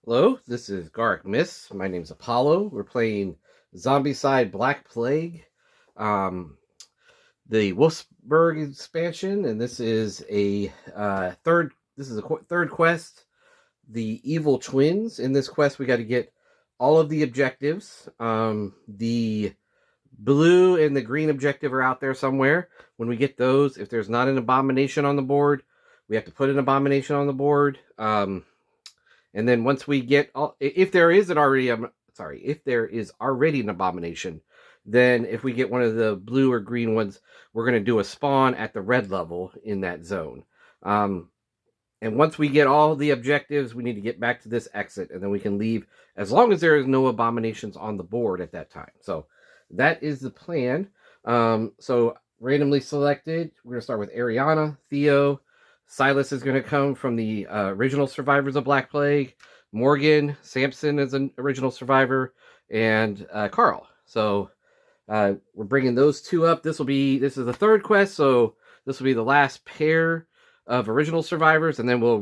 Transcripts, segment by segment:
Hello, this is Garrick Miss. My name's Apollo. We're playing Zombicide Black Plague, um, the Wulfsburg Expansion, and this is a third. This is a third quest. The Evil Twins. In this quest, we got to get all of the objectives. The blue and the green objective are out there somewhere. When we get those, if there's not an abomination on the board, we have to put an abomination on the board. And then once we get all, if there is already an abomination, then if we get one of the blue or green ones, we're going to do a spawn at the red level in that zone. And once we get all the objectives, we need to get back to this exit, and then we can leave as long as there is no abominations on the board at that time. So that is the plan. So randomly selected, we're going to start with Ariana, Theo. Silas is going to come from the original survivors of Black Plague. Morgan, Samson is an original survivor, and Carl. So we're bringing those two up. This is the third quest, so this will be the last pair of original survivors, and then we'll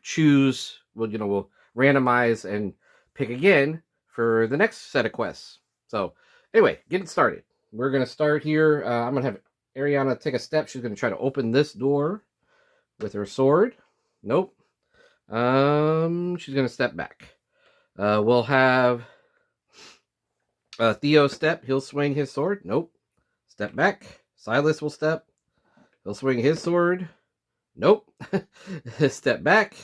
choose. We'll randomize and pick again for the next set of quests. So anyway, getting started. We're going to start here. I'm going to have Ariana take a step. She's going to try to open this door with her sword. Nope. She's going to step back. We'll have Theo step. He'll swing his sword. Nope. Step back. Silas will step. He'll swing his sword. Nope. Step back.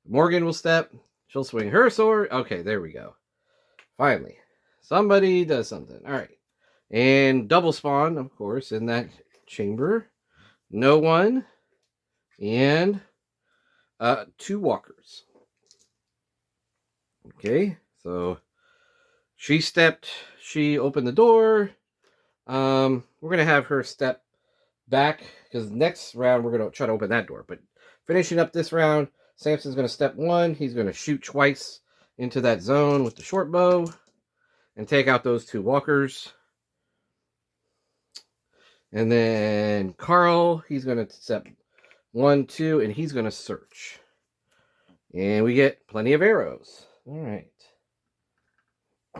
Morgan will step. She'll swing her sword. Okay, there we go. Finally. Somebody does something. All right. And double spawn, of course, in that chamber. No one. And 2 walkers. Okay, so she opened the door. We're going to have her step back, because next round we're going to try to open that door. But finishing up this round, Samson's going to step 1. He's going to shoot twice into that zone with the short bow and take out those 2 walkers. And then Carl, he's going to step 1, 2, and he's going to search. And we get plenty of arrows. All right.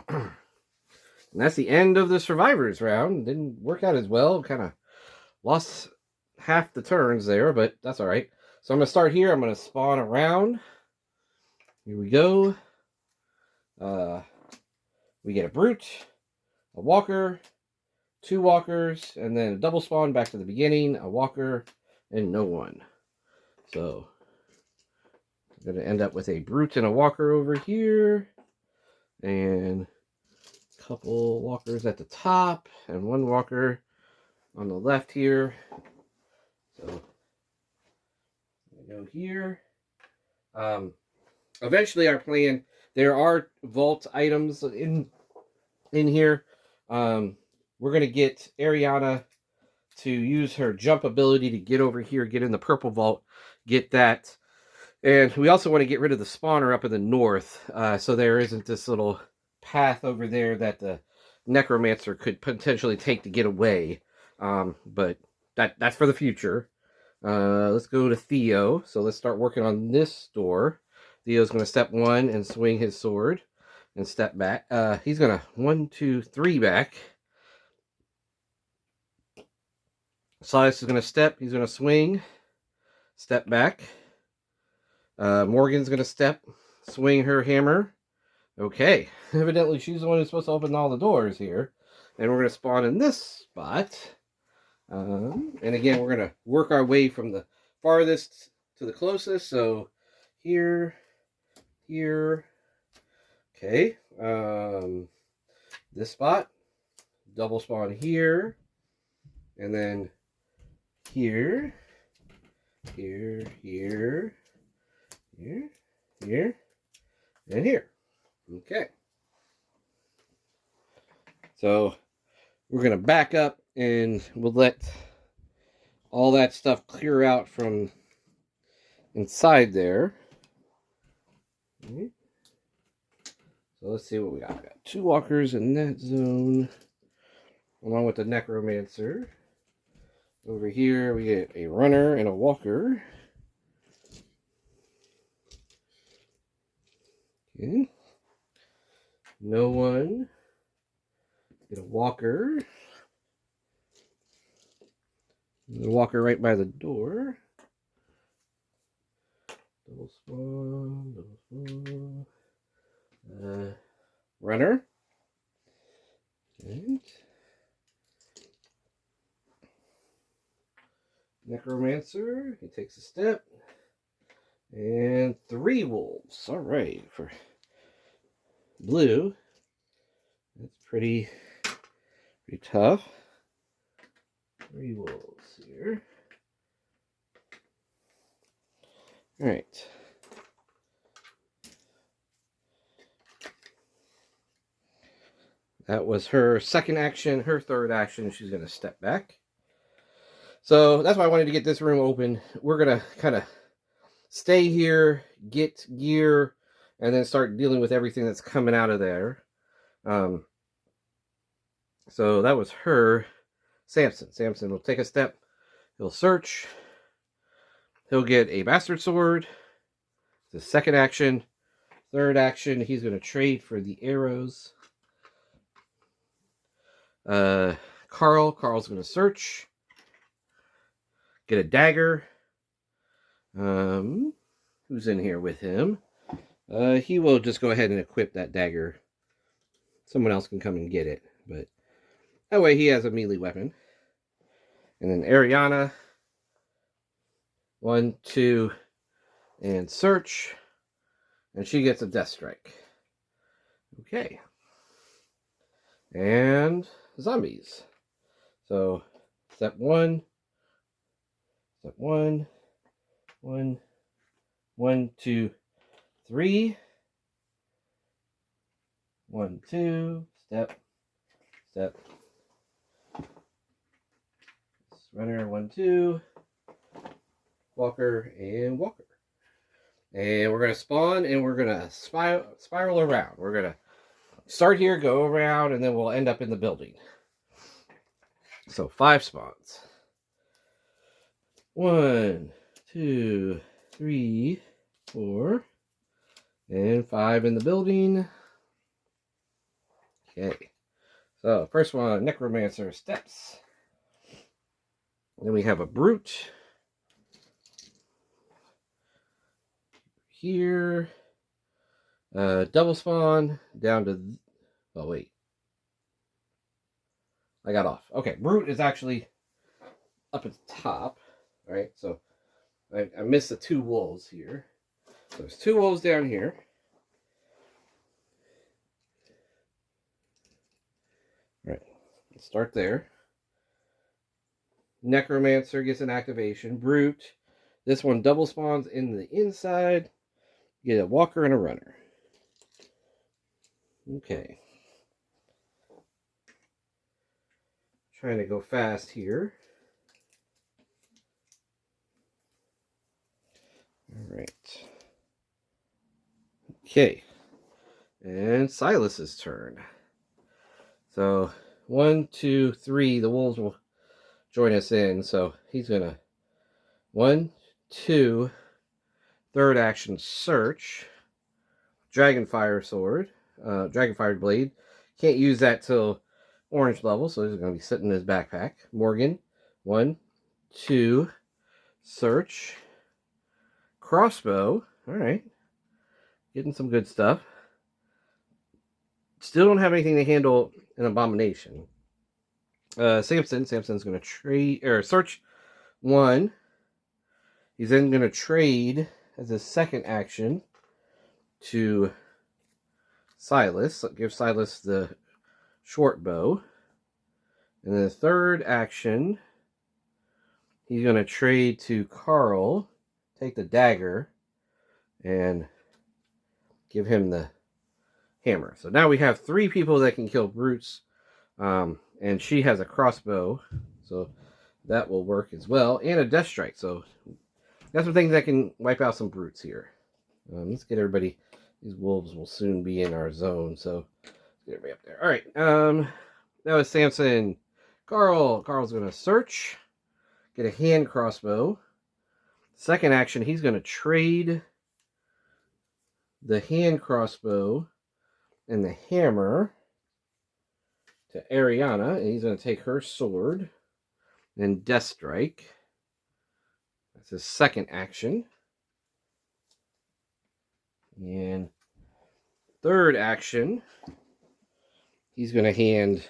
And that's the end of the survivors round. Didn't work out as well. Kind of lost half the turns there, but that's all right. So I'm going to start here. I'm going to spawn around. Here we go. We get a brute, a walker, 2 walkers, and then a double spawn back to the beginning, a walker, and no one. So I'm going to end up with a brute and a walker over here, and a couple walkers at the top, and 1 walker on the left here. So I'm going to go here. Eventually our plan, there are vault items in here. We're going to get Ariana to use her jump ability to get over here, get in the purple vault, get that. And we also want to get rid of the spawner up in the north, so there isn't this little path over there that the necromancer could potentially take to get away. But that's for the future. Let's go to Theo. So let's start working on this door. Theo's going to step 1 and swing his sword and step back. He's going to 1, 2, 3 back. Silas is going to step. He's going to swing, step back. Morgan's going to step, swing her hammer. Okay, evidently she's the one who's supposed to open all the doors here. And we're going to spawn in this spot. And again, we're going to work our way from the farthest to the closest. So here, here. Okay. This spot. Double spawn here. And then here. Here, here. Here, here, and here. Okay. So we're going to back up and we'll let all that stuff clear out from inside there. Okay. So let's see what we got. We got 2 walkers in that zone, along with the necromancer. Over here we get a runner and a walker. Okay. No one. Get a walker. The walker right by the door. Double spawn. Double spawn. Runner. And Necromancer. He takes a step. And 3 wolves. All right. For blue. That's pretty tough. 3 wolves here. All right. That was her second action. Her third action, she's going to step back. So that's why I wanted to get this room open. We're going to kind of stay here, get gear, and then start dealing with everything that's coming out of there. So that was her. Samson. Samson will take a step. He'll search. He'll get a bastard sword. The second action. Third action, he's going to trade for the arrows. Carl's going to search. Get a dagger. Who's in here with him? He will just go ahead and equip that dagger. Someone else can come and get it, but that way he has a melee weapon. And then Ariana. 1, 2, and search. And she gets a death strike. Okay. And zombies. So, step 1. Step 1. 1. 1, 2, 3. 1, 2. Step. Runner, 1, 2. Walker, and walker. And we're going to spawn, and we're going to spiral around. We're going to start here, go around, and then we'll end up in the building. So 5 spawns. 1, 2, 3, 4, and 5 in the building. Okay. So first one, Necromancer steps. Then we have a Brute. Here. Double spawn down to... Oh, wait. I got off. Okay, Brute is actually up at the top. All right, so I missed the 2 wolves here. So there's 2 wolves down here. All right, let's start there. Necromancer gets an activation. Brute. This one double spawns in the inside. Get a walker and a runner. Okay. Trying to go fast here. All right. Okay. And Silas's turn. So 1, 2, 3. The wolves will join us in. So he's gonna 1, 2. Third action, search. Dragonfire sword. Dragonfire blade. Can't use that till orange level, so he's going to be sitting in his backpack. Morgan. 1, 2. Search. Crossbow. Alright. Getting some good stuff. Still don't have anything to handle an abomination. Samson's going to trade or search 1. He's then going to trade as a second action to Silas. Give Silas the short bow. And then the third action, he's going to trade to Carl, take the dagger, and give him the hammer. So now we have 3 people that can kill brutes, and she has a crossbow, so that will work as well, and a death strike. So that's some things that can wipe out some brutes here. Let's get everybody. These wolves will soon be in our zone, so let's get everybody up there. All right, that was Samson. Carl's going to search, get a hand crossbow. Second action, he's going to trade the hand crossbow and the hammer to Ariana, and he's going to take her sword and Death Strike. That's his second action. And third action, he's going to hand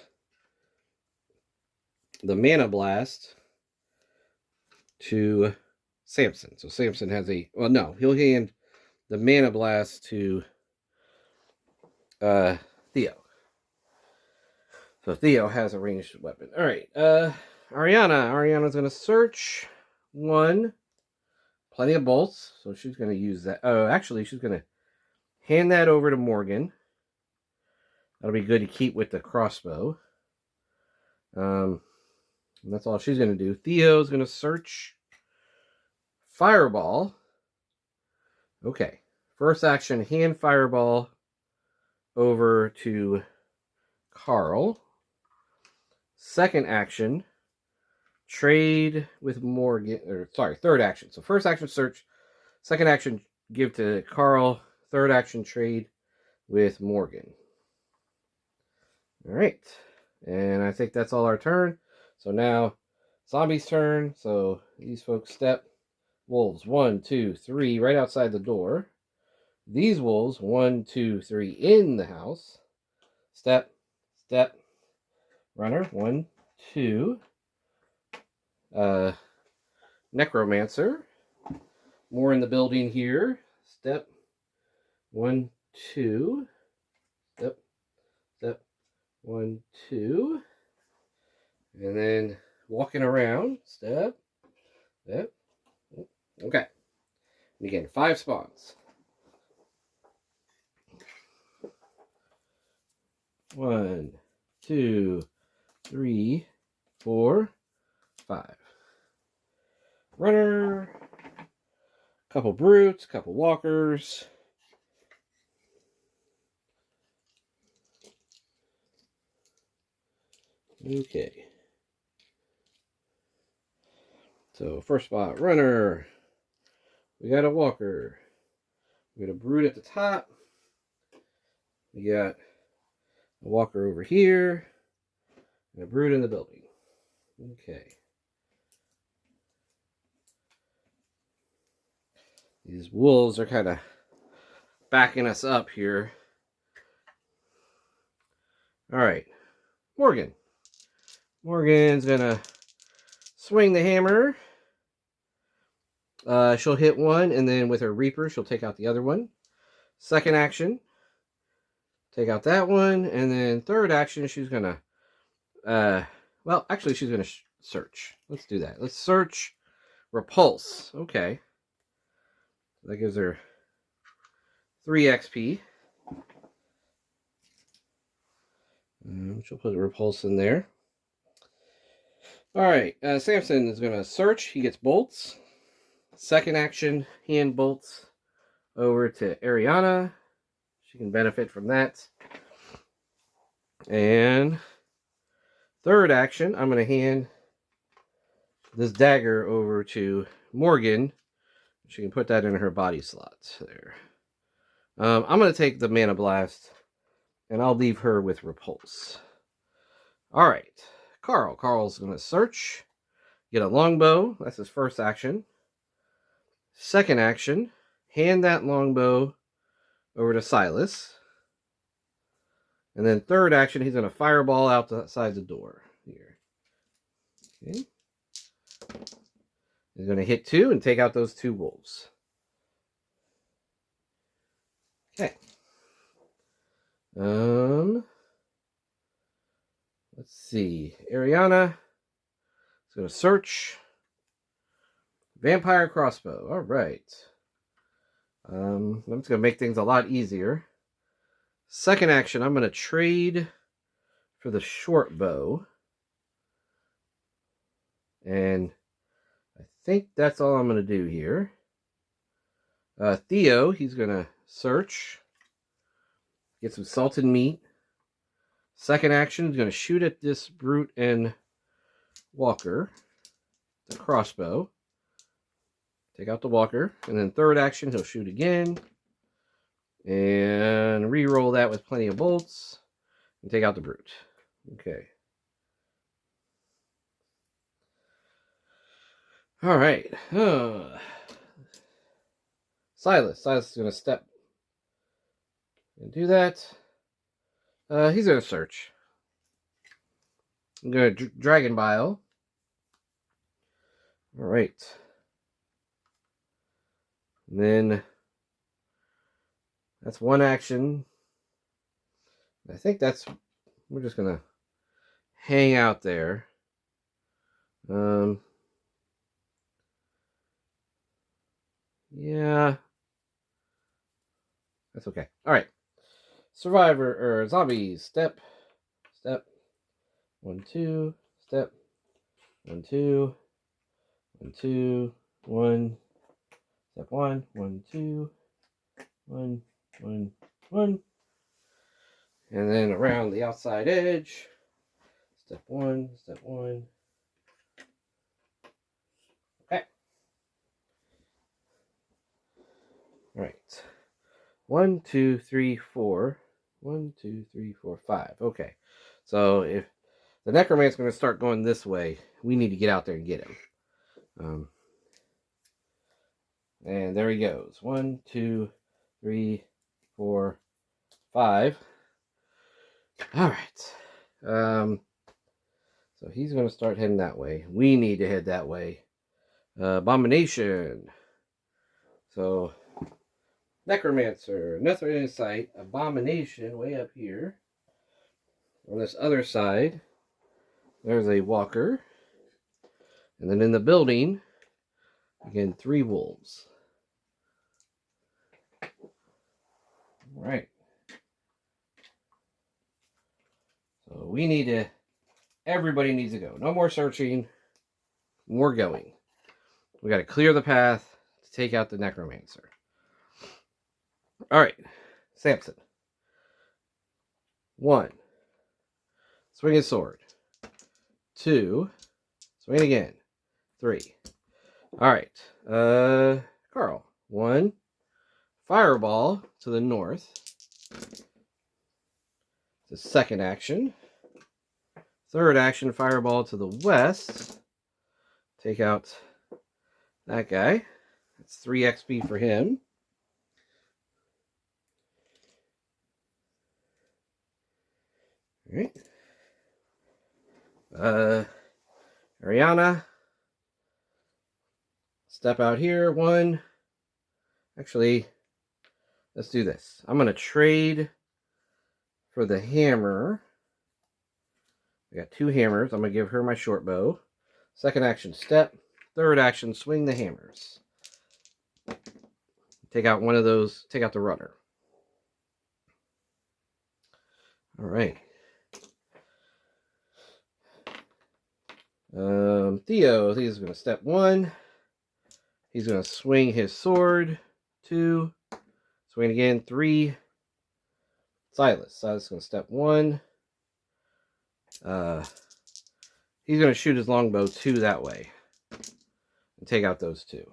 the Mana Blast to Samson. So Samson has a... Well, no. He'll hand the Mana Blast to Theo. So Theo has a ranged weapon. All right. Ariana. Ariana's going to search. 1. Plenty of bolts. So she's going to use that. Oh, actually, she's going to hand that over to Morgan. That'll be good to keep with the crossbow. And that's all she's going to do. Theo's going to search. Fireball. Okay. First action, hand fireball over to Carl. Second action, trade with Morgan. Or sorry, third action. So first action, search. Second action, give to Carl. Third action, trade with Morgan. All right. And I think that's all our turn. So now, Zombie's turn. So these folks step. Wolves, 1, 2, 3, right outside the door. These wolves, 1, 2, 3, in the house. Step, step. Runner, 1, 2. Necromancer. More in the building here. Step, 1, 2. Step, step, 1, 2. And then walking around. Step, step. Okay. And again, 5 spawns. 1, 2, 3, 4, 5. Runner. Couple brutes, couple walkers. Okay. So first spot, runner. We got a walker. We got a brute at the top. We got a walker over here. And a brute in the building. Okay. These wolves are kind of backing us up here. All right. Morgan. Morgan's going to swing the hammer. She'll hit one, and then with her Reaper, she'll take out the other one. Second action, take out that one, and then third action, she's going to, well, actually, she's going to search. Let's do that. Let's search, repulse. Okay. That gives her 3 XP. She'll put a repulse in there. All right, Samson is going to search. He gets bolts. Second action, hand bolts over to Ariana. She can benefit from that. And third action, I'm going to hand this dagger over to Morgan. She can put that in her body slot there. I'm going to take the Mana Blast, and I'll leave her with Repulse. All right, Carl. Carl's going to search, get a longbow. That's his first action. Second action, hand that longbow over to Silas. And then third action, he's going to fireball outside the door here. Okay. He's going to hit 2 and take out those 2 wolves. Okay. Let's see. Ariana is going to search. Vampire crossbow. All right. I'm just going to make things a lot easier. Second action, I'm going to trade for the short bow. And I think that's all I'm going to do here. Theo, he's going to search. Get some salted meat. Second action, he's going to shoot at this brute and walker. The crossbow. Take out the walker. And then third action, he'll shoot again. And re-roll that with plenty of bolts. And take out the brute. Okay. All right. Silas. Silas is going to step and do that. He's going to search. I'm going to Dragon Bile. All right. And then that's one action. I think we're just going to hang out there. Yeah. That's okay. All right. Survivor or zombies. Step. 1, 2. Step. 1, 2. 1, 2. 1. Step 1. 1, 2. 1. 1. 1. And then around the outside edge. Step 1. Step 1. Okay. All right. 1, 2, 3, 4. 1, 2, 3, 4, 5. Okay. So if the necromancer's going to start going this way, we need to get out there and get him. And there he goes. 1, 2, 3, 4, 5. All right. So he's going to start heading that way. We need to head that way. Abomination. So necromancer, nothing in sight. Abomination way up here. On this other side, there's a walker. And then in the building, again, 3 wolves. All right. So we need to, everybody needs to go. No more searching. More going. We got to clear the path to take out the necromancer. All right. Samson. 1. Swing his sword. 2. Swing again. 3. All right. Carl. 1. Fireball to the north. The second action. Third action, fireball to the west. Take out that guy. That's 3 XP for him. All right. Ariana. Step out here. 1. Actually, let's do this. I'm going to trade for the hammer. I got 2 hammers. I'm going to give her my short bow. Second action, step. Third action, swing the hammers. Take out one of those. Take out the runner. All right. Theo, he's going to step 1. He's going to swing his sword. 2. Swing again. 3. Silas is going to step 1. He's going to shoot his longbow 2 that way. And take out those 2.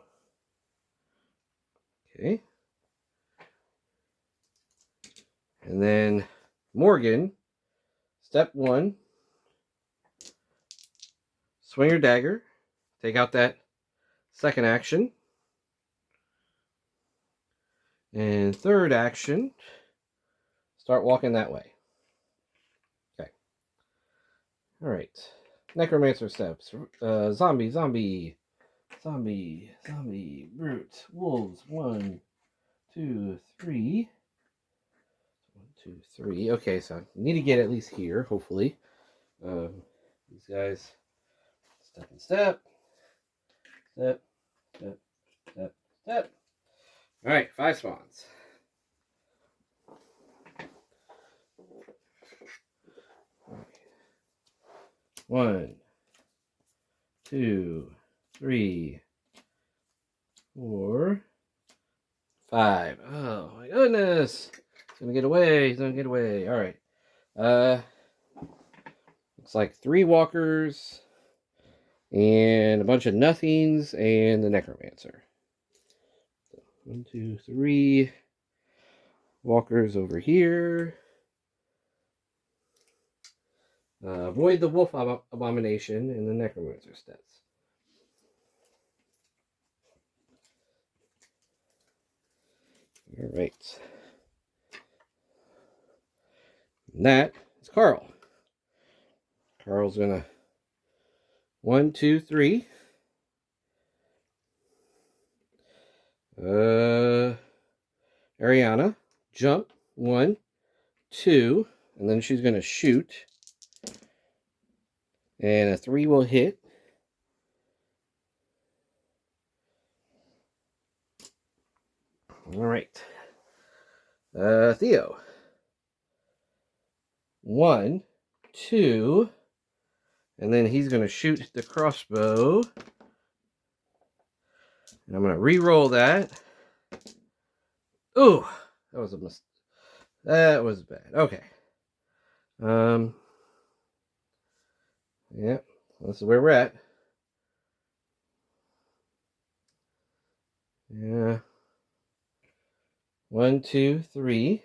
Okay. And then Morgan, step 1. Swing your dagger. Take out that second action. And third action, start walking that way. Okay. All right. Necromancer steps. Zombie, brute, wolves. 1, 2, 3. 1, 2, 3. Okay, so I need to get at least here, hopefully. These guys, step and step. Step, step, step, step. All right, 5 spawns. One, 2, 3, 4, 5. Oh my goodness! He's gonna get away. He's gonna get away. All right. Looks like 3 walkers and a bunch of nothings and the necromancer. So 1, 2, 3. Walkers over here. Avoid the wolf abomination and the necromancer stats. All right. And that is Carl. Carl's gonna 1, 2, 3. Ariana, jump 1, 2, and then she's gonna shoot. And a 3 will hit. All right. Theo. 1, 2, and then he's going to shoot the crossbow. And I'm going to re-roll that. Ooh, that was a mistake. That was bad. Okay. Yeah, this is where we're at. Yeah. 1, 2, 3.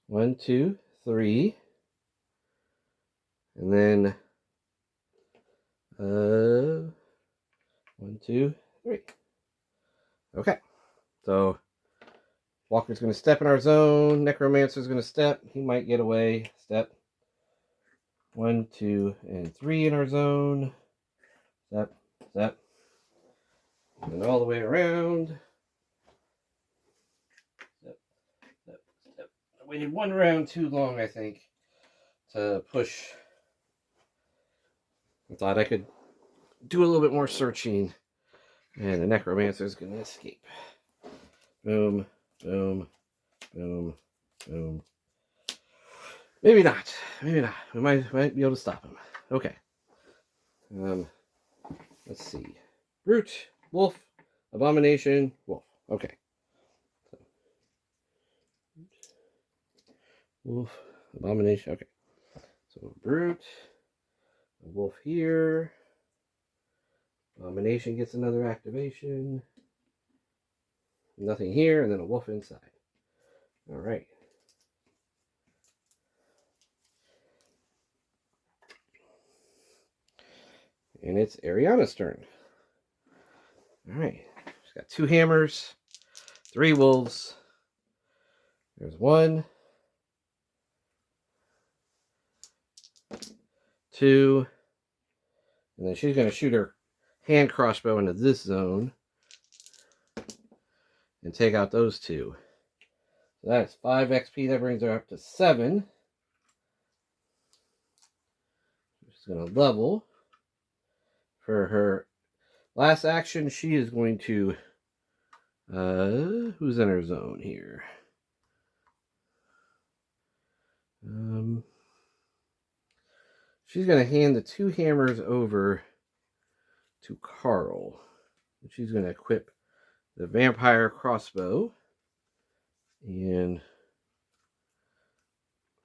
1, 2, 3. And then 1, 2, 3. Okay. So Walker's going to step in our zone. Necromancer's going to step. He might get away. Step. 1, 2, and 3 in our zone. Step. Step. And all the way around. Step. Step. Step. I waited one round too long, I think, to push. I thought I could do a little bit more searching. And the necromancer's going to escape. Boom. Boom. Boom. Boom. Maybe not. Maybe not. We might be able to stop him. Okay. Let's see. Brute, wolf, abomination, wolf. Okay. So, wolf, abomination. Okay. So brute, a wolf here. Abomination gets another activation. Nothing here, and then a wolf inside. All right. And it's Ariana's turn. All right. She's got 2 hammers, 3 wolves. There's 1, 2, and then she's going to shoot her hand crossbow into this zone and take out those 2. So that's 5 XP. That brings her up to 7. She's going to level. For her last action, she is going to... who's in her zone here? She's going to hand the 2 hammers over to Carl. She's going to equip the vampire crossbow. And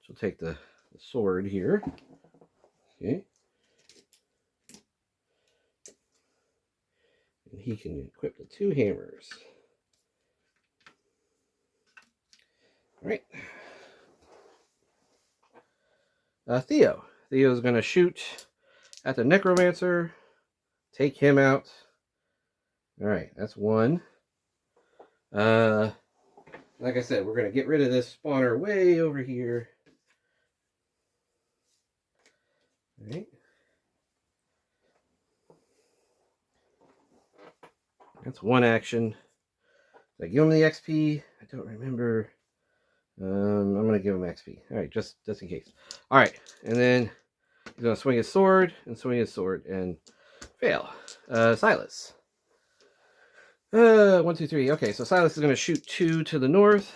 she'll take the sword here. Okay. And he can equip the 2 hammers. All right. Theo. Theo's going to shoot at the necromancer. Take him out. All right, that's 1. Like I said, we're going to get rid of this spawner way over here. All right. That's 1 action. Did I give him the XP? I don't remember. I'm going to give him XP. All right, just in case. All right, and then he's going to swing his sword and fail. Silas. 1, 2, 3. Okay, so Silas is going to shoot 2 to the north.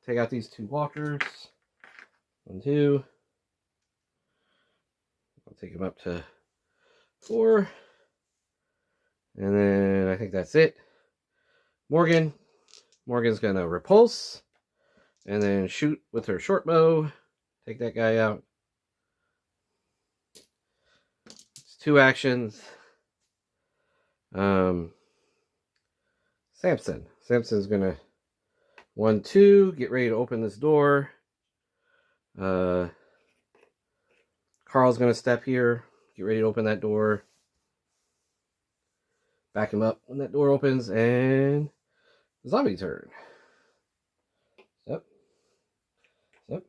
Take out these 2 walkers. 1, 2. I'll take him up to 4. And then I think that's it. Morgan's going to repulse. And then shoot with her short bow. Take that guy out. It's 2 actions. Samson's going to 1, 2. Get ready to open this door. Carl's going to step here. Get ready to open that door. Back him up when that door opens, and zombie turn. Step. Step.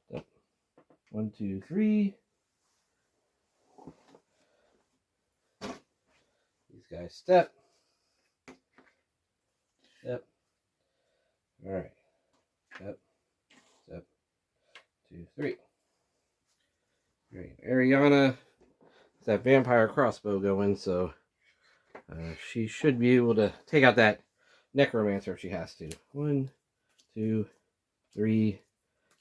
Step. 1, 2, 3. These guys step. Step. All right. Step. Step. 2, 3. All right. Ariana has that vampire crossbow going, so she should be able to take out that necromancer if she has to. 1, 2, 3,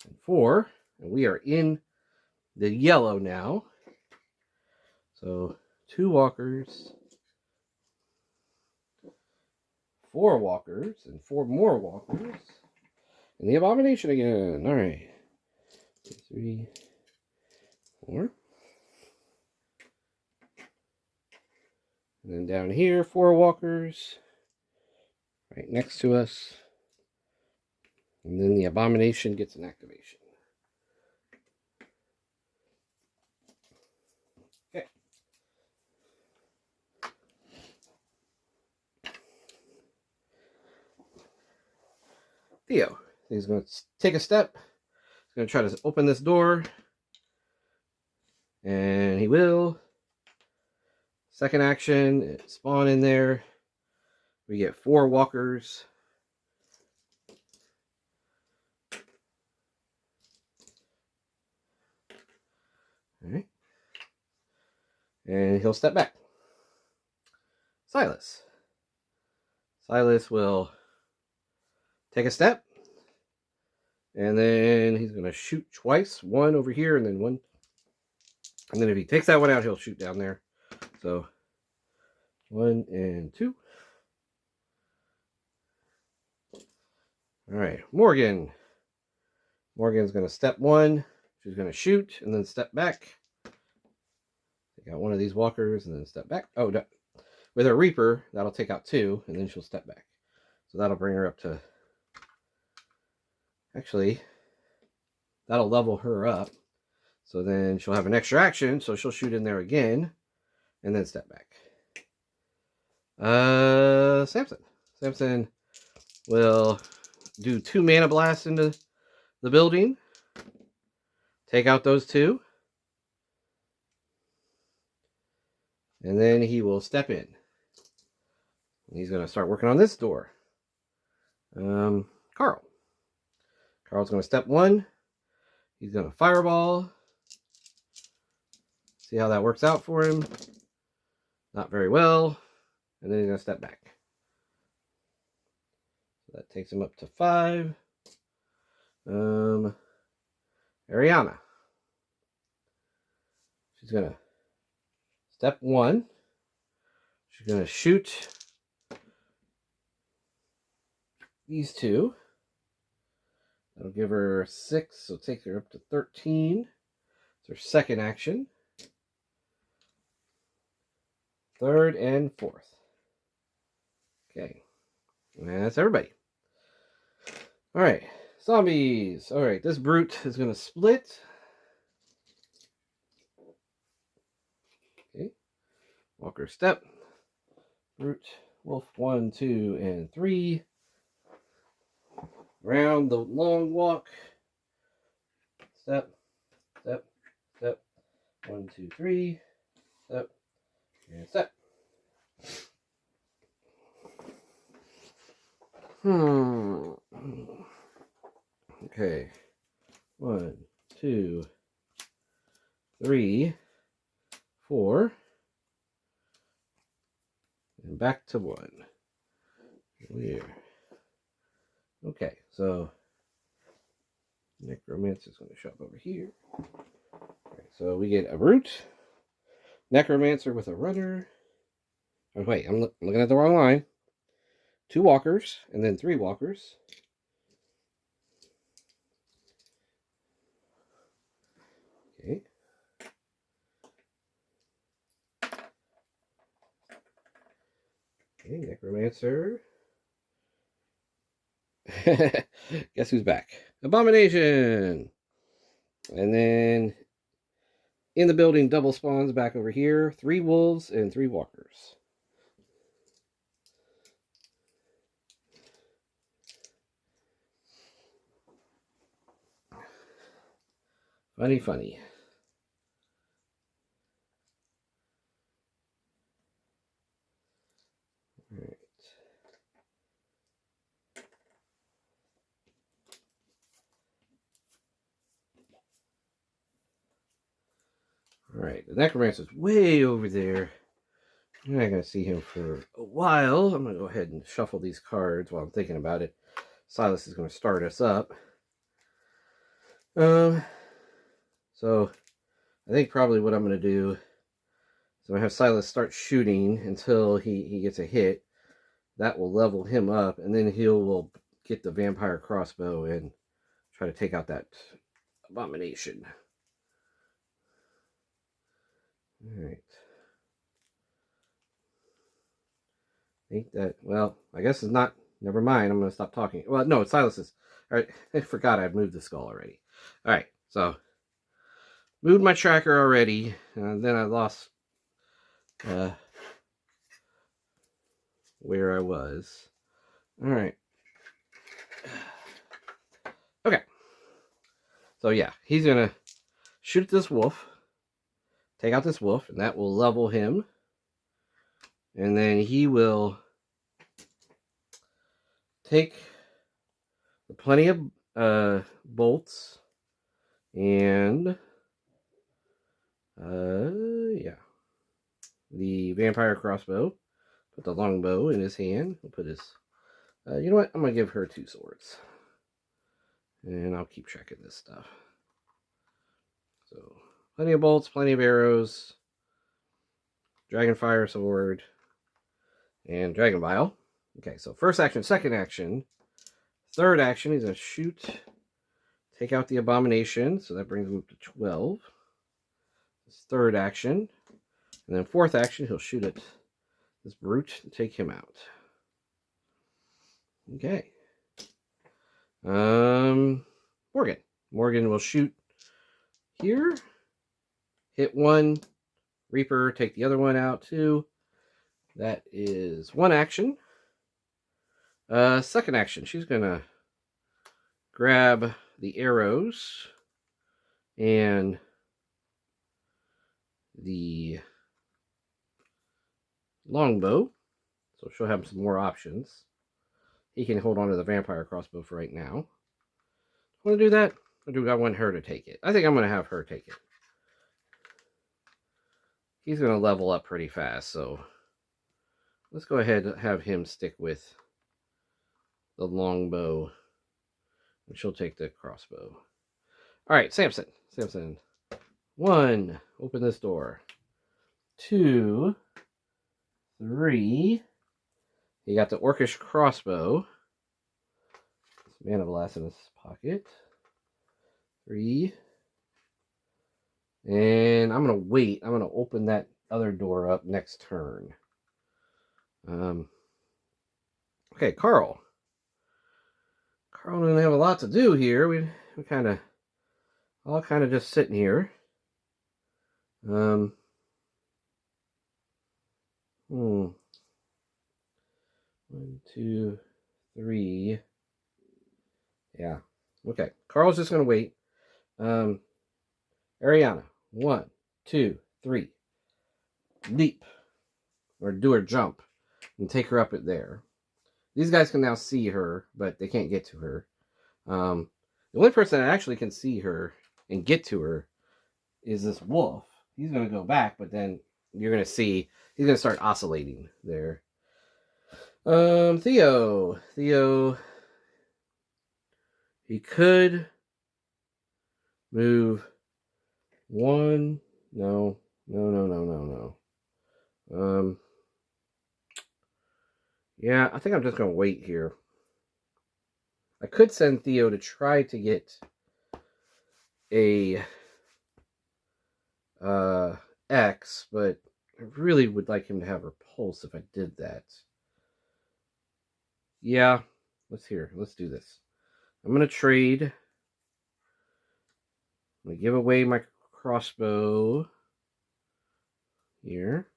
and 4. And we are in the yellow now. So 2 walkers, 4 walkers, and 4 more walkers. And the abomination again. All right. 2, 3, 4. And then down here, 4 walkers. Right next to us. And then the abomination gets an activation. Okay. Theo. He's going to take a step. He's going to try to open this door. And he will. Second action, spawn in there. We get 4 walkers. All right. And he'll step back. Silas. Silas will take a step. And then he's going to shoot twice. 1 over here and then 1. And then if he takes that one out, he'll shoot down there. So 1 and 2. All right. Morgan. Morgan's going to step 1. She's going to shoot and then step back. Take out one of these walkers and then step back. Oh, no. With her Reaper, that'll take out 2, and then she'll step back. So that'll bring her up to... Actually, that'll level her up. So then she'll have an extra action, so she'll shoot in there again, and then step back. Samson. Samson will do 2 mana blasts into the building. Take out those 2. And then he will step in. He's going to start working on this door. Carl. Carl's going to step 1. He's going to fireball. See how that works out for him. Not very well. And then he's going to step back. So that takes him up to 5. Ariana. She's going to step 1. She's going to shoot these 2. That'll give her 6, so take her up to 13. It's her second action. Third and 4th. Okay. And that's everybody. All right. Zombies. All right. This brute is going to split. Okay. Walker step. Brute. Wolf 1, 2, and 3. Round the long walk. Step. Step. Step. 1, 2, 3. Step. And step. Okay. 1, 2, 3, 4. And back to 1. Weird. Okay, so Necromancer is going to show up over here. Right, so we get a brute, Necromancer with a runner. Oh, wait, I'm looking at the wrong line. 2 walkers, and then 3 walkers. Okay. Okay, Necromancer. Guess who's back? Abomination! And then in the building, double spawns back over here. 3 wolves and 3 walkers. Funny, funny. All right. All right, the necromancer's way over there. You're not going to see him for a while. I'm going to go ahead and shuffle these cards while I'm thinking about it. Silas is going to start us up. So I think probably what I'm going to do is I'm going to have Silas start shooting until he gets a hit. That will level him up, and then will get the vampire crossbow and try to take out that abomination. All right. I think that, well, I guess it's not, never mind, I'm going to stop talking. Well, no, it's Silas's. All right, I forgot I'd moved the skull already. All right, so, moved my tracker already, then I lost where I was. All right. Okay. So, yeah, he's going to shoot this wolf, take out this wolf, and that will level him. And then he will take plenty of bolts and yeah, the vampire crossbow. Put the longbow in his hand. He'll put his you know what, I'm gonna give her 2 swords, and I'll keep checking this stuff. So plenty of bolts, plenty of arrows, dragonfire sword, and dragon vial. Okay, so first action, second action, third action, he's gonna shoot, take out the abomination, so that brings him up to 12. His third action, and then fourth action, he'll shoot at this brute and take him out. Okay. Morgan. Morgan will shoot here, hit 1, Reaper, take the other one out too. That is 1 action. Second action, she's gonna grab the arrows and the longbow, so she'll have some more options. He can hold on to the vampire crossbow for right now. Want to do that, or do I want her to take it? I think I'm going to have her take it. He's going to level up pretty fast, so let's go ahead and have him stick with the longbow, and she'll take the crossbow. All right, Samson. 1, open this door. 2, 3. He got the orcish crossbow. Mana blast in his pocket. 3. And I'm going to wait. I'm going to open that other door up next turn. Okay, Carl. Carl doesn't have a lot to do here. We all kind of just sitting here. 1, 2, 3. Yeah. Okay. Carl's just going to wait. Ariana. 1, 2, 3. Leap. Or do her jump. And take her up at there. These guys can now see her, but they can't get to her. The only person that actually can see her and get to her is this wolf. He's going to go back, but then you're going to see he's going to start oscillating there. Theo. He could move 1. No. Yeah, I think I'm just going to wait here. I could send Theo to try to get a X, but I really would like him to have repulse if I did that. Yeah, Let's do this. I'm going to trade. I'm going to give away my crossbow here.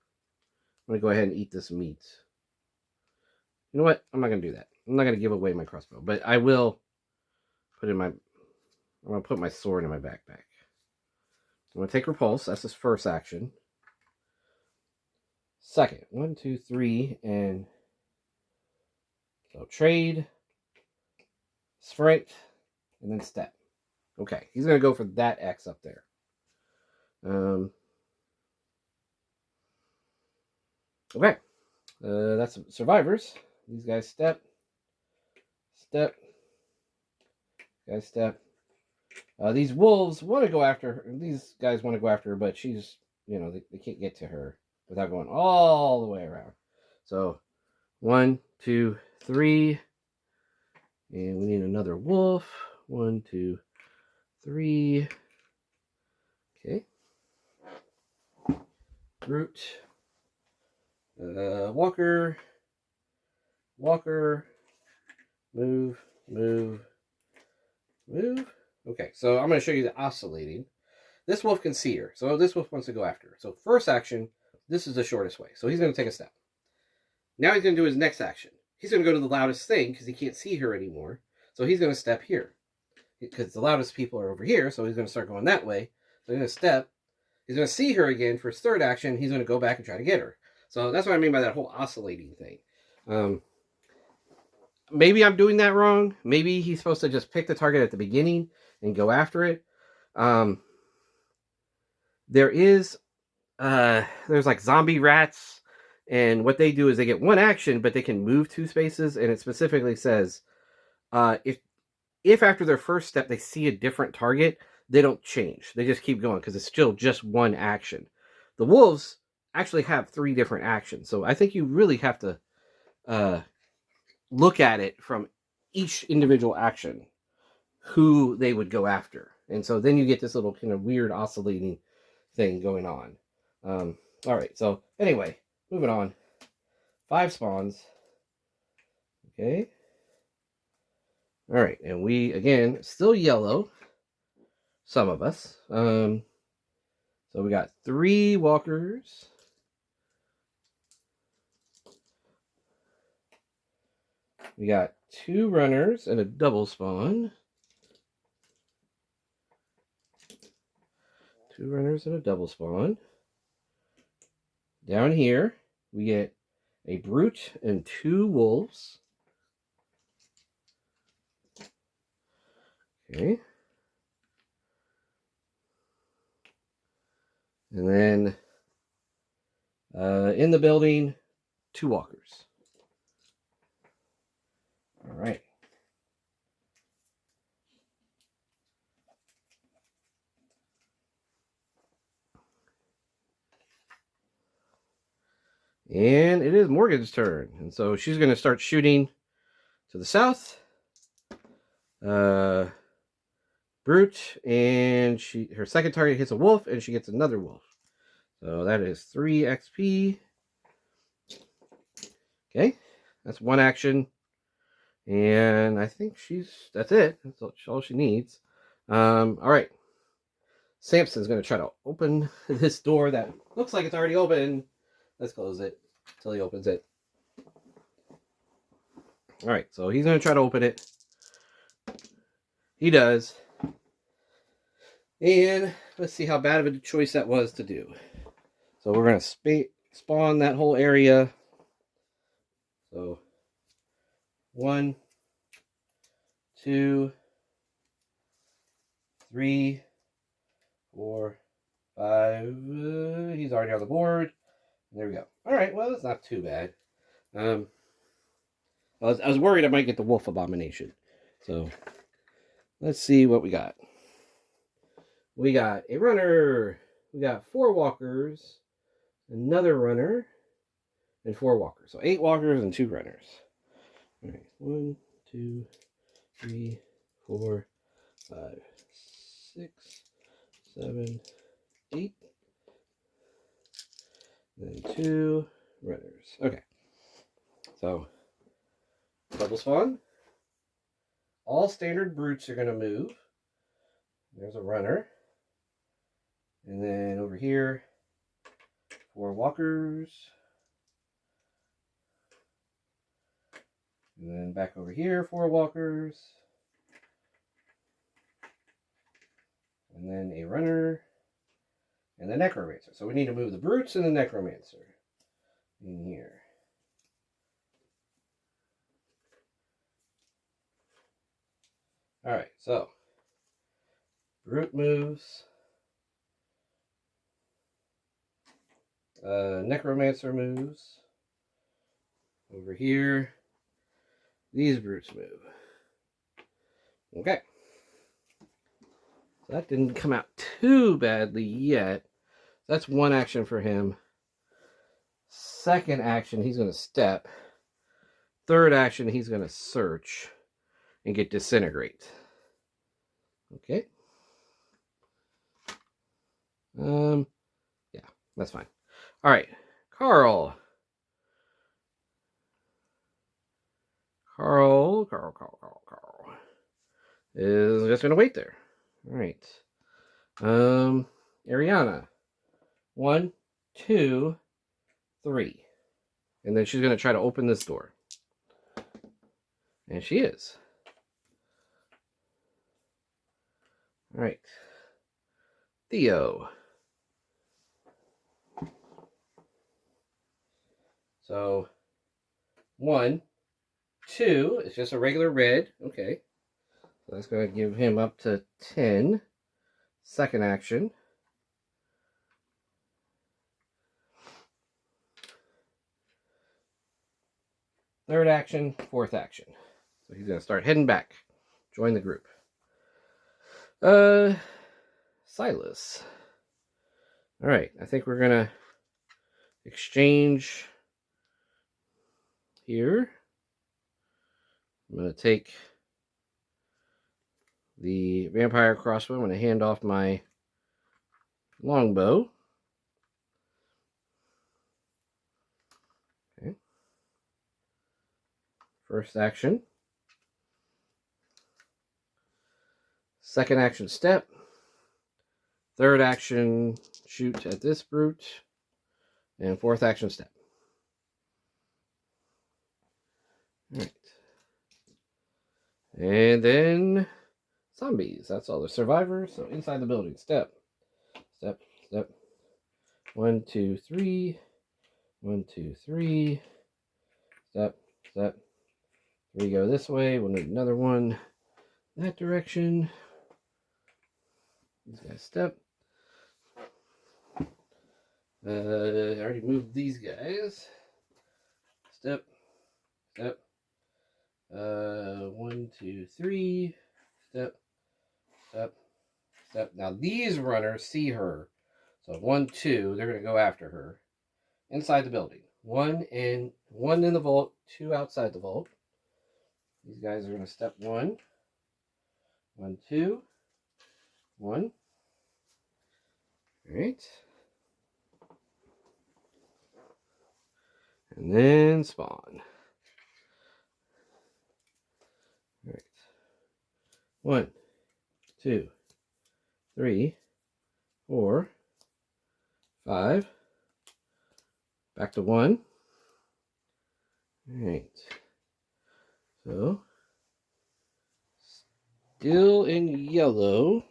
I'm going to go ahead and eat this meat. You know what? I'm not going to do that. I'm not going to give away my crossbow, but I will put in my... I'm going to put my sword in my backpack. I'm going to take repulse. That's his first action. Second. 1, 2, 3, and... So trade, sprint, and then step. Okay, he's going to go for that X up there. Okay, that's survivors. These guys step, step, guys step. These wolves want to go after her. These guys want to go after her, but she's, they can't get to her without going all the way around. So 1, 2, 3, and we need another wolf. 1, 2, 3. Okay. Brute. Walker. Move. Okay, so I'm going to show you the oscillating. This wolf can see her, so this wolf wants to go after her. So first action, this is the shortest way. So he's going to take a step. Now he's going to do his next action. He's going to go to the loudest thing because he can't see her anymore. So he's going to step here because the loudest people are over here. So he's going to start going that way. So he's going to step. He's going to see her again for his third action. He's going to go back and try to get her. So that's what I mean by that whole oscillating thing. Maybe I'm doing that wrong. Maybe he's supposed to just pick the target at the beginning and go after it. There's like zombie rats, and what they do is they get one action, but they can move 2 spaces, and it specifically says if after their first step they see a different target, they don't change. They just keep going because it's still just one action. The wolves actually have 3 different actions, so I think you really have to look at it from each individual action, who they would go after. And so then you get this little kind of weird oscillating thing going on. All right, so anyway, moving on. 5 spawns. Okay. All right, and we, again, still yellow. Some of us. So we got 3 walkers. We got 2 runners and a double spawn. 2 runners and a double spawn. Down here, we get a brute and 2 wolves. Okay. And then in the building, 2 walkers. All right. And it is Morgan's turn. And so she's going to start shooting to the south. Brute. And her second target hits a wolf, and she gets another wolf. So that is 3 XP. Okay. That's 1 action. And I think that's it. That's all she needs. All right. Samson's going to try to open this door that looks like it's already open. Let's close it until he opens it. All right, so he's going to try to open it. He does. And let's see how bad of a choice that was to do. So we're going to spawn that whole area. So 1, 2, 3, 4, 5. He's already on the board. There we go. All right, well, that's not too bad. I was worried I might get the wolf abomination. So let's see what we got. We got a runner. We got 4 walkers, another runner, and 4 walkers. So 8 walkers and 2 runners. All right, 1, 2, 3, 4, 5, 6, 7, 8. Then 2 runners. Okay. So double spawn. all standard brutes are going to move. There's a runner. And then over here, 4 walkers. And then back over here, 4 walkers. And then a runner. And the necromancer. So we need to move the brutes and the necromancer in here. Alright, so brute moves. Necromancer moves. Over here, these brutes move. Okay. So that didn't come out too badly yet. That's one action for him. Second action, he's going to step. Third action, he's going to search and get disintegrate. Okay. Yeah, that's fine. All right, Carl is just going to wait there. All right. Ariana. 1, 2, 3. And then she's going to try to open this door. And she is. All right. Theo. So 1, 2. It's just a regular red. Okay. So that's going to give him up to 10. Second action. Third action. Fourth action. So he's going to start heading back. Join the group. Silas. All right. I think we're going to exchange here. I'm going to take the vampire crossbow. I'm going to hand off my longbow. Okay. First action. Second action, step. Third action, shoot at this brute. And fourth action, step. All right. And then zombies. That's all the survivors. So inside the building, step. Step, step. 1, 2, 3. 1, 2, 3. Step, step. 3 go this way. We'll need another one that direction. These guys step. I already moved these guys. Step, step. 1, 2, 3. Step, step, step. Now these runners see her. So 1, 2, they're going to go after her. Inside the building. 1 in the vault, 2 outside the vault. These guys are going to step 1. 1, 2. 1. All right. And then spawn. All right. 1, 2, 3, 4, 5. Back to 1. All right. So, still in yellow.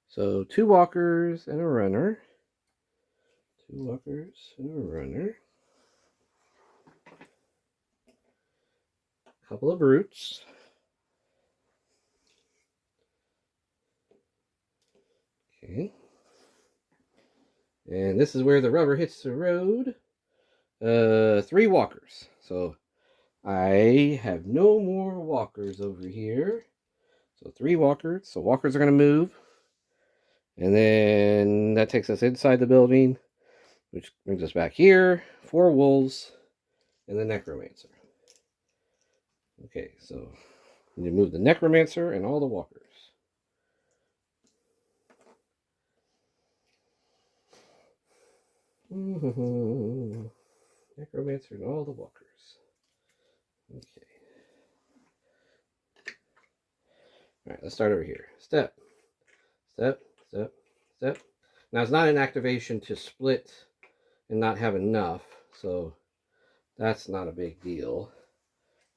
So 2 walkers and a runner. 2 walkers and a runner. A couple of brutes. Okay. And this is where the rubber hits the road. 3 walkers. So I have no more walkers over here. So 3 walkers. So walkers are going to move. And then that takes us inside the building, which brings us back here. 4 wolves and the necromancer. Okay, so we need to move the necromancer and all the walkers. Necromancer and all the walkers. Okay. All right, let's start over here. Step, step, step, step. Now, it's not an activation to split and not have enough, so that's not a big deal.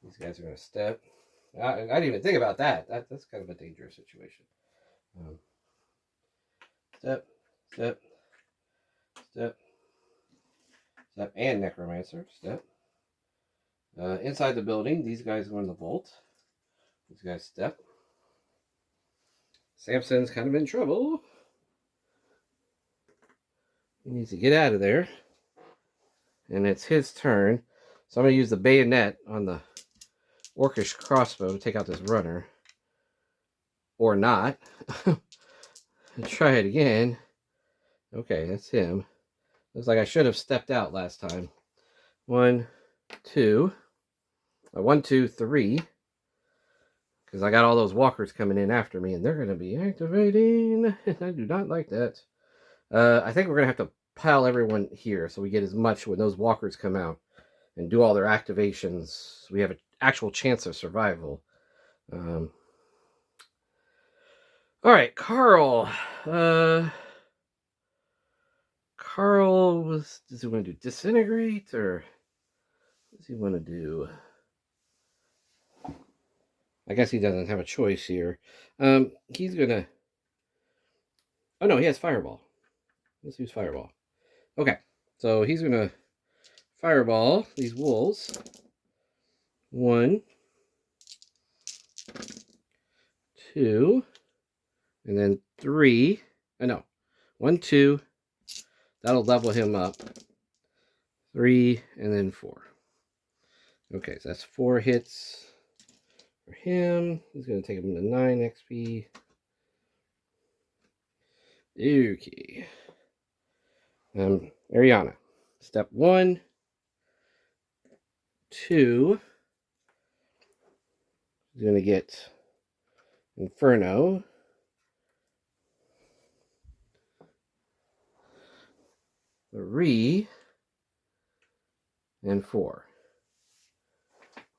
These guys are going to step. I didn't even think about that. That's kind of a dangerous situation. Step, step, step, step, and Necromancer. Step. Inside the building, these guys go in the vault. These guys step. Samson's kind of in trouble. He needs to get out of there. And it's his turn. So I'm going to use the bayonet on the orcish crossbow to take out this runner. Or not. Try it again. Okay, that's him. Looks like I should have stepped out last time. 1, 2. 1, 2, 3. Because I got all those walkers coming in after me, and they're going to be activating. I do not like that. I think we're going to have to pile everyone here so we get as much when those walkers come out and do all their activations. We have an actual chance of survival. All right, Carl. Carl does he want to do disintegrate, or what does he want to do? I guess he doesn't have a choice here. He's gonna. Oh no, he has fireball. Let's use fireball. Okay, so he's gonna fireball these wolves. 1, 2, and then 3. Oh no, 1, 2. That'll level him up. 3, and then 4. Okay, so that's 4 hits for him. He's gonna take him to 9 XP. Okay. Ariana. Step 1, 2. He's gonna get Inferno. 3 and 4.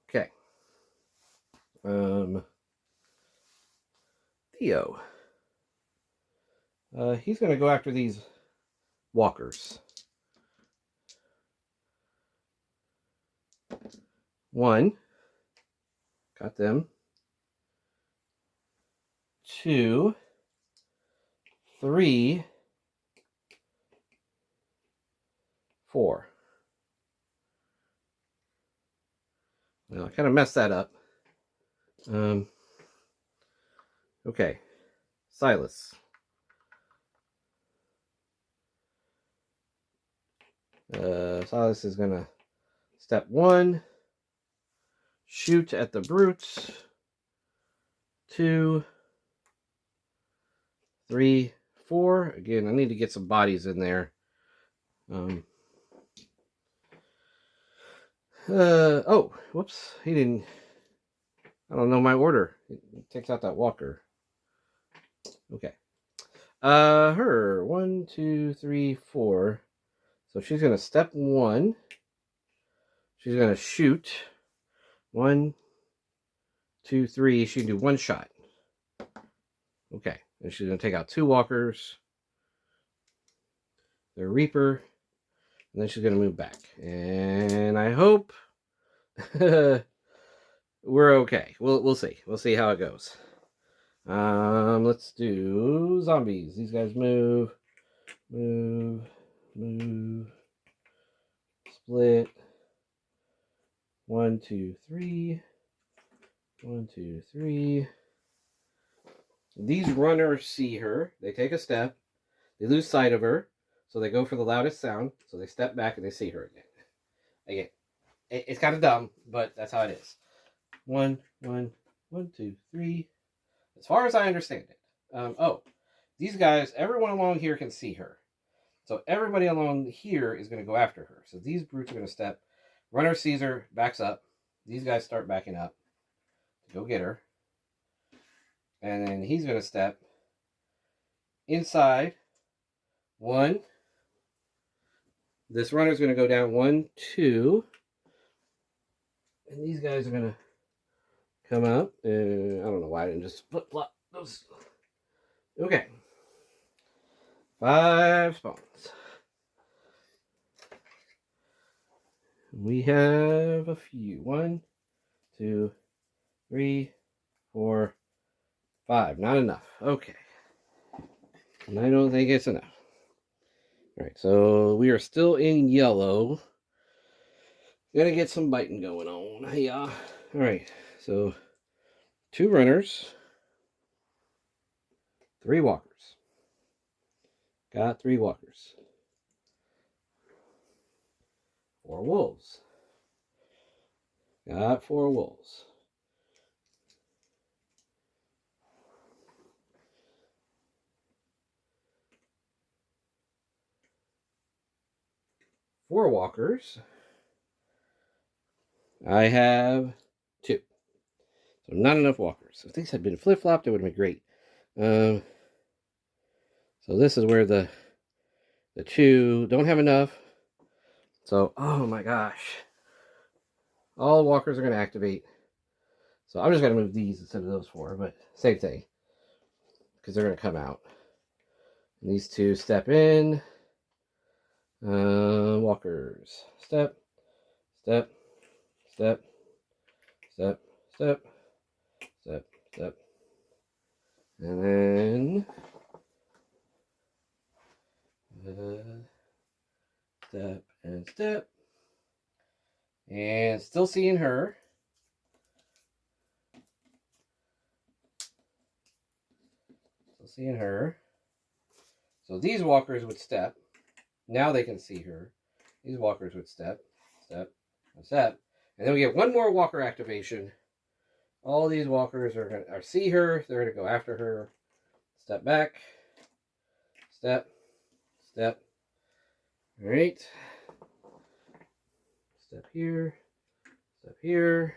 Okay. Theo. He's gonna go after these walkers. 1. Got them. 2. 3. 4. Well, I kind of messed that up. Okay. Silas. Silas is gonna step 1. Shoot at the brutes. 2, 3, 4. Again, I need to get some bodies in there. Oh, whoops. He didn't. I don't know my order. It takes out that walker. Okay. Her. 1, 2, 3, 4. So she's going to step 1. She's going to shoot. 1, 2, 3. She can do 1 shot. Okay. And she's going to take out 2 walkers. The Reaper. And then she's going to move back. And I hope we're okay. We'll see. We'll see how it goes. Let's do zombies. These guys move. Split. 1, 2, 3. 1, 2, 3. These runners see her. They take a step. They lose sight of her. So they go for the loudest sound. So they step back and they see her again. It's kind of dumb, but that's how it is. 1, 1, 1, 2, 3. As far as I understand it. These guys, everyone along here can see her. So everybody along here is going to go after her. So these brutes are going to step. Runner sees her, backs up. These guys start backing up to go get her. And then he's going to step inside. 1. This runner's going to go down. 1, 2. And these guys are going to come out. I don't know why I didn't just flip flop those. Okay. 5 spawns. We have a few. 1, 2, 3, 4, 5. Not enough. Okay. And I don't think it's enough. All right, so we are still in yellow. Gotta get some biting going on. Yeah. All right, so 2 runners, 3 walkers. Got 3 walkers. 4 wolves. Got 4 wolves. 4 walkers. I have 2. So not enough walkers. If these had been flip-flopped, it would have been great. So this is where the 2 don't have enough. So, oh my gosh. All walkers are going to activate. So I'm just going to move these instead of those 4, but same thing. Because they're going to come out. And these 2 step in. Walkers. Step. Step. Step. Step. Step. Step. Step. And then step and step. And still seeing her. Still seeing her. So these walkers would step. Now they can see her. These walkers would step, step, and step. And then we get 1 more walker activation. All these walkers are going to see her. They're going to go after her. Step back. Step. Step. All right. Step here. Step here.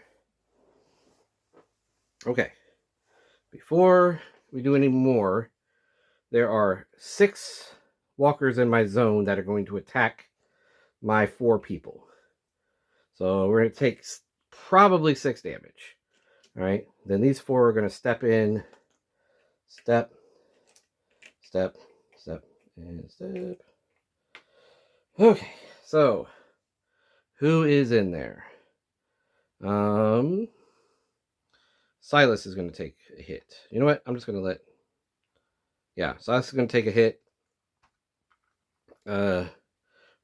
Okay. Before we do any more, there are 6 walkers in my zone that are going to attack my 4 people. So we're going to take probably 6 damage. All right. Then these 4 are going to step in. Step. Step. Step. And step. Okay. So who is in there? Silas is going to take a hit. You know what? I'm just going to let... Yeah, Silas is going to take a hit.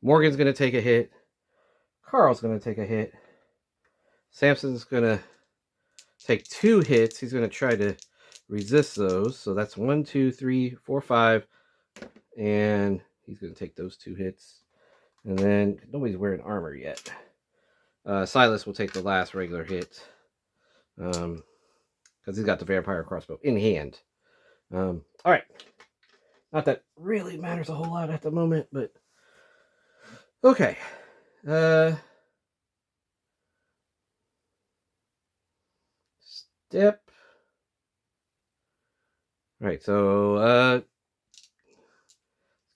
Morgan's going to take a hit. Carl's going to take a hit. Samson's going to take 2 hits. He's going to try to resist those. So that's 1, 2, 3, 4, 5. And he's going to take those 2 hits. And then nobody's wearing armor yet. Silas will take the last regular hit. Because he's got the vampire crossbow in hand. All right. Not that really matters a whole lot at the moment, but okay. Step. All right, so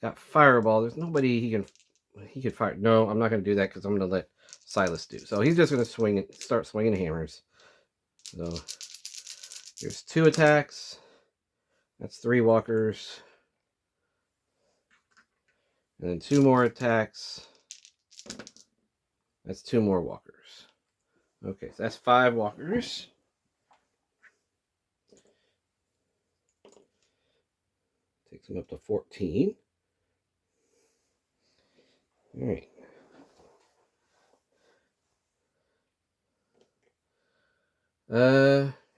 got fireball. There's nobody he could fire. No, I'm not going to do that because I'm going to let Silas do. So he's just going to start swinging hammers. So there's 2 attacks. That's 3 walkers. And then 2 more attacks. That's 2 more walkers. Okay, so that's 5 walkers. Takes them up to 14. All right.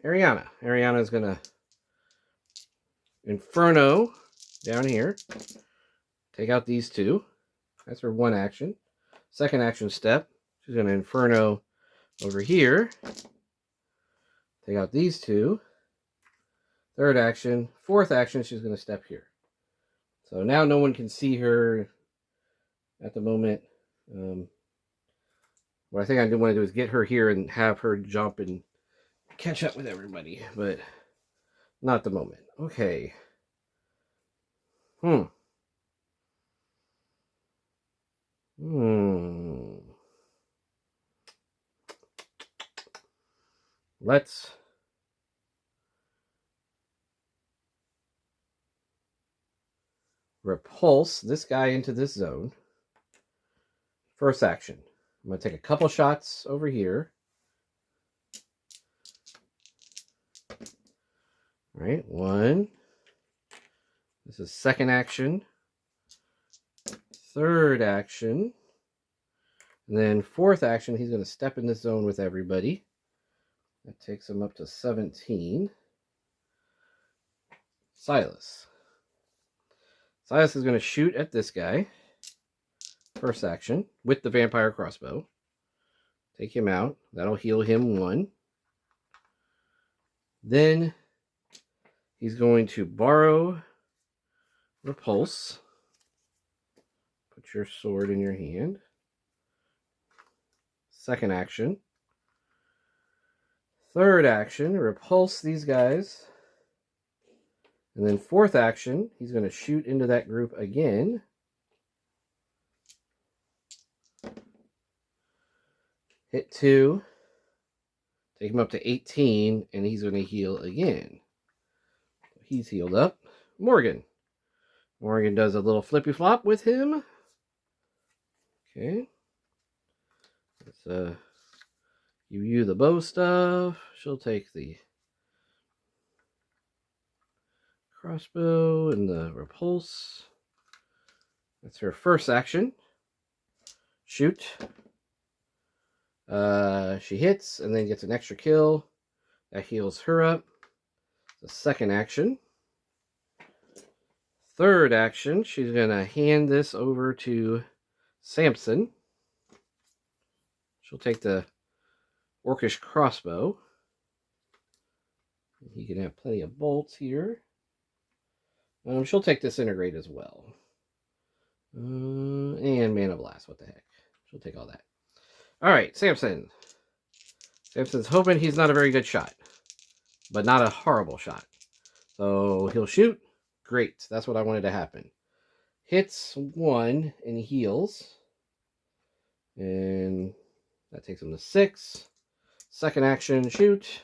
Ariana. Ariana's gonna Inferno down here. Take out these 2. That's her 1 action. Second action step. She's gonna Inferno over here. Take out these 2. Third action. Fourth action, she's gonna step here. So now no one can see her at the moment. What I think I do want to do is get her here and have her jump and catch up with everybody, but not at the moment. Okay. Let's repulse this guy into this zone. First action. I'm going to take a couple shots over here. All right, one. This is second action. Third action. And then fourth action, he's going to step in this zone with everybody. That takes him up to 17. Silas. Silas is going to shoot at this guy. First action with the vampire crossbow. Take him out. That'll heal him 1. Then he's going to borrow repulse. Put your sword in your hand. Second action. Third action, repulse these guys. And then fourth action, he's going to shoot into that group again. Hit 2. Take him up to 18, and he's going to heal again. He's healed up. Morgan. Morgan does a little flippy flop with him. Okay. Let's give you the bow stuff. She'll take the crossbow and the repulse. That's her first action. Shoot. She hits and then gets an extra kill. That heals her up. The second action. Third action, she's going to hand this over to Samson. She'll take the orcish crossbow. He can have plenty of bolts here. She'll take disintegrate as well. And mana blast, what the heck. She'll take all that. Alright, Samson. Samson's hoping he's not a very good shot. But not a horrible shot. So he'll shoot. Great, that's what I wanted to happen. Hits 1 and heals. And that takes him to 6. Second action, shoot.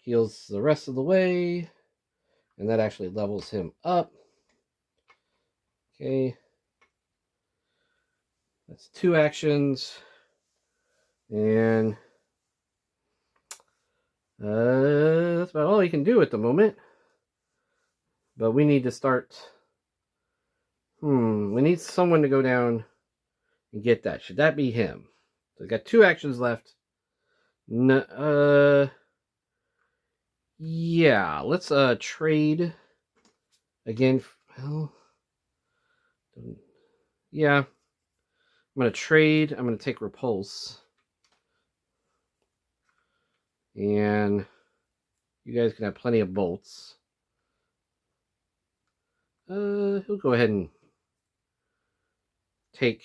Heals the rest of the way. And that actually levels him up. Okay. That's 2 actions. And that's about all he can do at the moment. But we need to start. We need someone to go down and get that. Should that be him? So we got 2 actions left. No, yeah, let's trade again. Well, yeah, I'm gonna trade. I'm gonna take repulse, and you guys can have plenty of bolts. He'll go ahead and take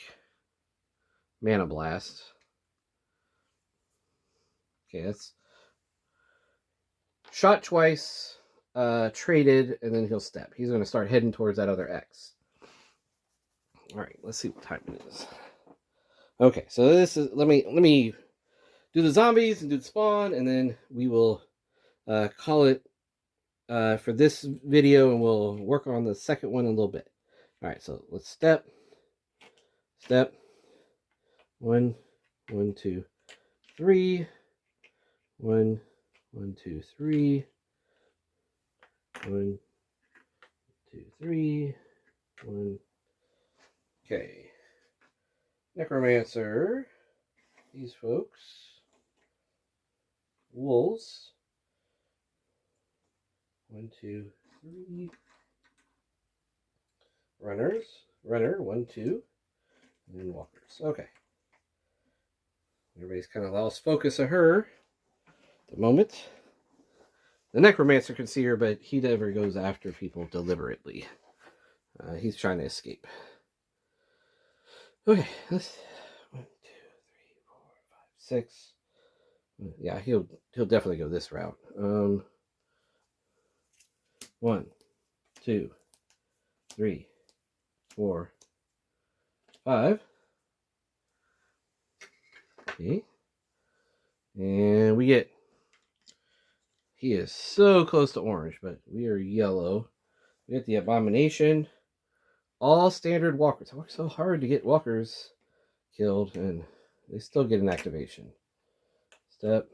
mana blast. Okay, that's shot twice, traded, and then he'll step. He's going to start heading towards that other X. All right, let's see what time it is. Okay, so this is let me do the zombies and do the spawn, and then we will call it for this video, and we'll work on the second one in a little bit. All right, so let's step. 1, 1, 2, 3. 1, 1, 2, 3. 1, 2, 3. 1. Okay. Necromancer. These folks. Wolves. 1, 2, 3. Runners. Runner. 1, 2. And then walkers. Okay. Everybody's kind of lost focus of her at the moment. The Necromancer can see her, but he never goes after people deliberately. He's trying to escape. Okay, let's 1, 2, 3, 4, 5, 6. Yeah, he'll definitely go this route. 1, 2, 3, 4, 5. Okay. And we get, he is so close to orange, but we are yellow. We get the Abomination, all standard walkers. I worked so hard to get walkers killed, and they still get an activation. Step,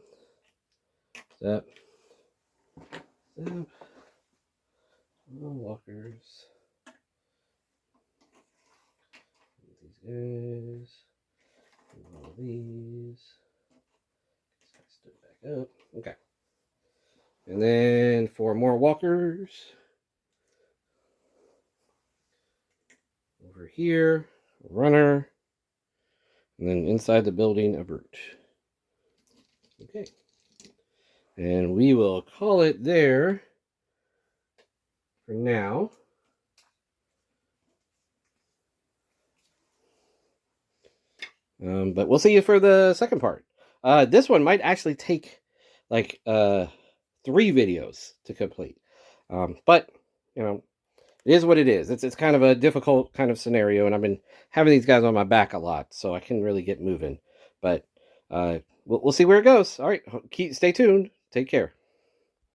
step, step. All walkers. These guys. All these. Step back up. Okay. And then 4 more walkers. Over here, a runner. And then inside the building, a brute. Okay. And we will call it there for now. But we'll see you for the second part. This one might actually take like 3 videos to complete. But, you know, it is what it is. It's kind of a difficult kind of scenario, and I've been having these guys on my back a lot, so I can really get moving. But we'll see where it goes. All right, stay tuned. Take care.